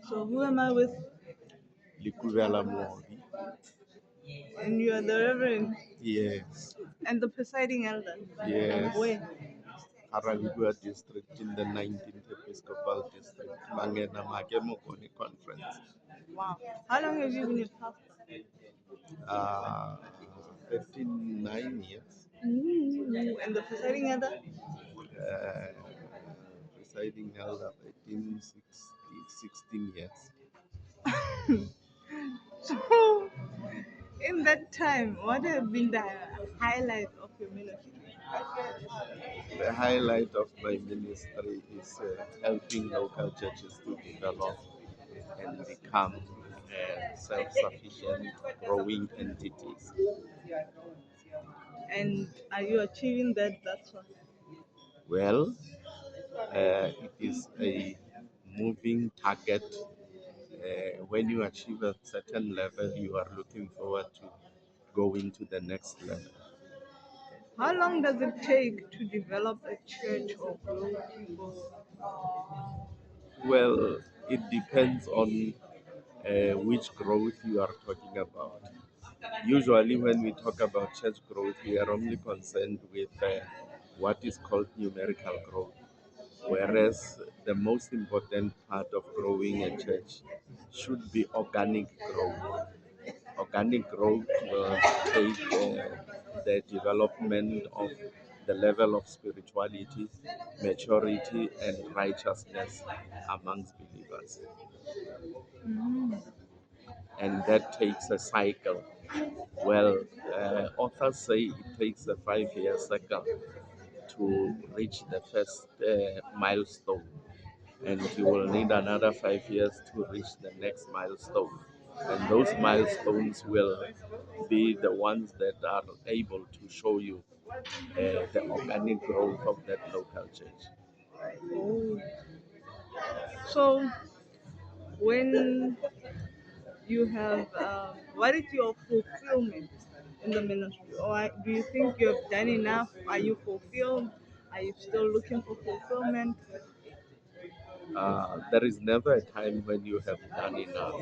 So who am I with? Rev Moobi. And you are the Reverend Yes, and the presiding elder. yes. Where? Arangua district in the 19th Episcopal District, Mangena Makemogoni Conference. Wow. How long have you been a pastor? Uh, 39 years. And the presiding elder? Uh, Presiding elder 1860, 16 years. So, in that time, what have been the highlight of your ministry? The highlight of my ministry is helping local churches to develop and become self-sufficient, growing entities. And are you achieving that? That's what. Well, it is a moving target. When you achieve a certain level, you are looking forward to going to the next level. How long does it take to develop a church or grow people? Well, it depends on which growth you are talking about. Usually, when we talk about church growth, we are only concerned with what is called numerical growth, whereas the most important part of growing a church should be organic growth. Organic growth will take the development of the level of spirituality, maturity, and righteousness amongst believers. And that takes a cycle. Well, authors say it takes a 5 year cycle to reach the first milestone, and you will need another 5 years to reach the next milestone. And those milestones will be the ones that are able to show you the organic growth of that local church. Oh, so when you have, what is your fulfillment in the ministry? Or do you think you have done enough? Are you fulfilled? Are you still looking for fulfillment? There is never a time when you have done enough.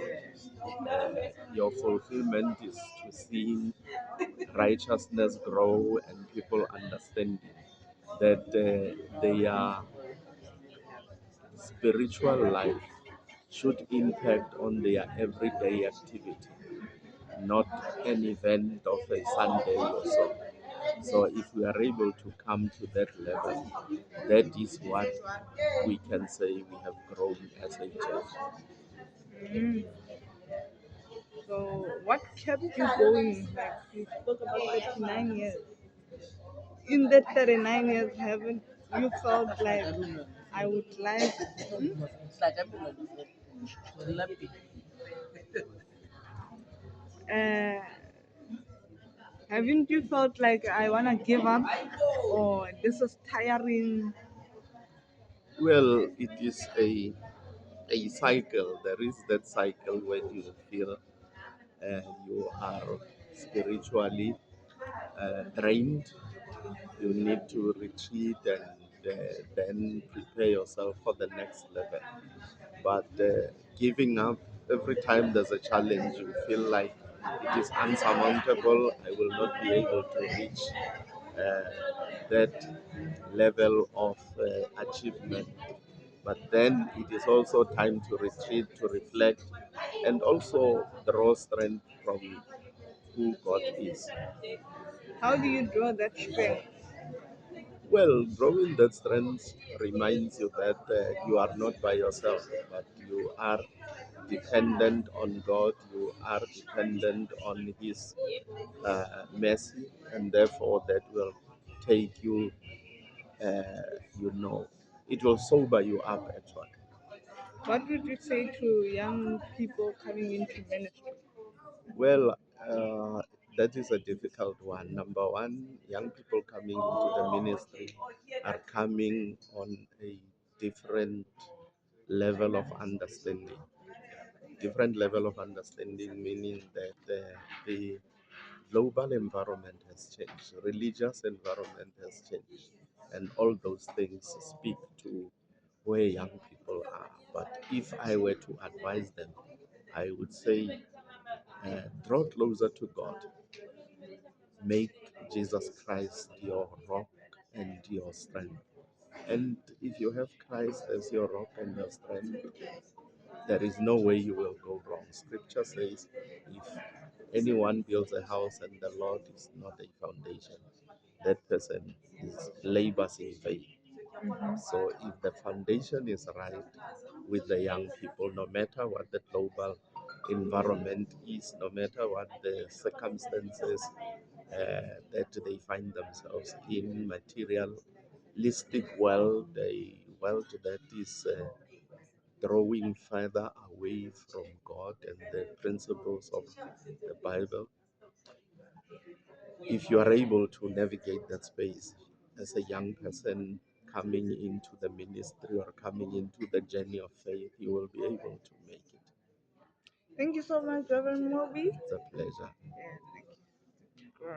Your fulfillment is to see righteousness grow and people understanding that their spiritual life should impact on their everyday activity, not an event of a Sunday or so. So if we are able to come to that level, that is what we can say we have grown as a church. Mm. So what kept you going? Like you spoke about 39 years. In that 39 years, haven't you felt like I would like, uh, haven't you felt like I want to give up or this is tiring? Well, it is a cycle. There is that cycle when you feel you are spiritually drained. You need to retreat and then prepare yourself for the next level. But giving up every time there's a challenge, you feel like it is unsurmountable. I will not be able to reach uh, that level of achievement. But then it is also time to retreat, to reflect, and also draw strength from who God is. How do you draw that strength? Well, drawing that strength reminds you that you are not by yourself, but you are dependent on God, you are dependent on His mercy, and therefore that will take you, you know, it will sober you up actually. What would you say to young people coming into ministry? Well, that is a difficult one. Number one, young people coming into the ministry are coming on a different level of understanding. Different level of understanding, meaning that the global environment has changed, religious environment has changed, and all those things speak to where young people are. But if I were to advise them, I would say draw closer to God, make Jesus Christ your rock and your strength. And if you have Christ as your rock and your strength, there is no way you will go wrong. Scripture says, if anyone builds a house and the Lord is not a foundation, that person is labors in vain. So if the foundation is right with the young people, no matter what the global environment is, no matter what the circumstances that they find themselves in, materialistic world, a world that is drawing further away from God and the principles of the Bible, if you are able to navigate that space as a young person coming into the ministry or coming into the journey of faith, you will be able to make it. Thank you so much, Reverend Moby. It's a pleasure.